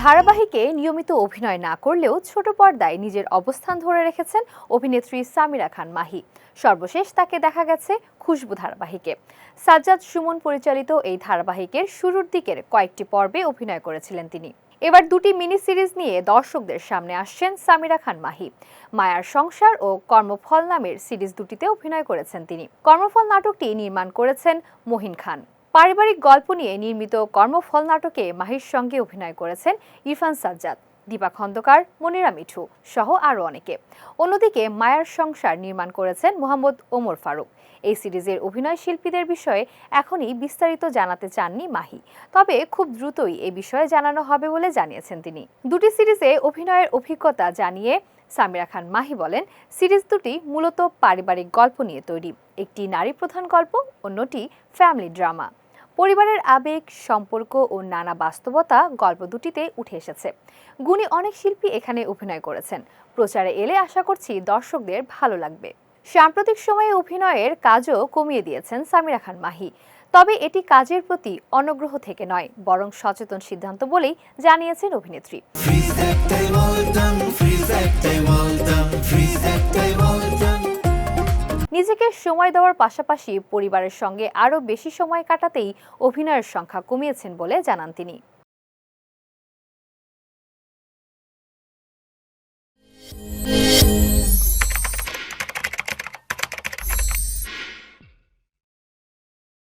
ধারাবাহিকে নিয়মিত অভিনয় না করলেও ছোট পর্দায় নিজের অবস্থান ধরে রেখেছেন অভিনেত্রী সামিরা খান মাহি। সর্বশেষ তাকে দেখা গেছে খুশবু ধারাবাহিকে। সাজ্জাদ সুমন পরিচালিত এই ধারাবাহিকের শুরুর দিকের কয়েকটি পর্বে অভিনয় করেছিলেন তিনি। এবার দুটি মিনি সিরিজ নিয়ে দর্শকদের সামনে আসছেন সামিরা খান মাহি। মায়ার সংসার ও কর্মফল নামের সিরিজ দুটিতে অভিনয় করেছেন তিনি। কর্মফল নাটকটি নির্মাণ করেছেন মহিন খান। পারিবারিক গল্প নিয়ে নির্মিত কর্মফল নাটকে মাহির সঙ্গে অভিনয় করেছেন ইরফান সাজ্জাদ, দীপা খন্দকার, মনিরা মিঠু সহ আরও অনেকে। অন্যদিকে মায়ার সংসার নির্মাণ করেছেন মোহাম্মদ ওমর ফারুক। এই সিরিজের অভিনয় শিল্পীদের বিষয়ে এখনই বিস্তারিত জানাতে চাননি মাহি, তবে খুব দ্রুতই এই বিষয়ে জানানো হবে বলে জানিয়েছেন তিনি। দুটি সিরিজে অভিনয়ের অভিজ্ঞতা জানিয়ে সামিরা খান মাহি বলেন, সিরিজ দুটি মূলত পারিবারিক গল্প নিয়ে তৈরি। একটি নারী প্রধান গল্প, অন্যটি ফ্যামিলি ড্রামা। পরিবারের আবেগ, সম্পর্ক ও নানা বাস্তবতা গল্প দুটিতে উঠে এসেছে। গুণী অনেক শিল্পী এখানে অভিনয় করেছেন। প্রচারে এলে আশা করছি দর্শকদের ভালো লাগবে। সাম্প্রতিক সময়ে অভিনয়ের কাজও কমিয়ে দিয়েছেন সামিরা খান মাহি, তবে এটি কাজের প্রতি অনগ্রহ থেকে নয়, বরং সচেতন সিদ্ধান্ত বলেই জানিয়েছেন অভিনেত্রী। নিজেকে সময় দেওয়ার পাশাপাশি পরিবারের সঙ্গে আরও বেশি সময় কাটাতেই অভিনয়ের সংখ্যা কমিয়েছেন বলে জানান তিনি।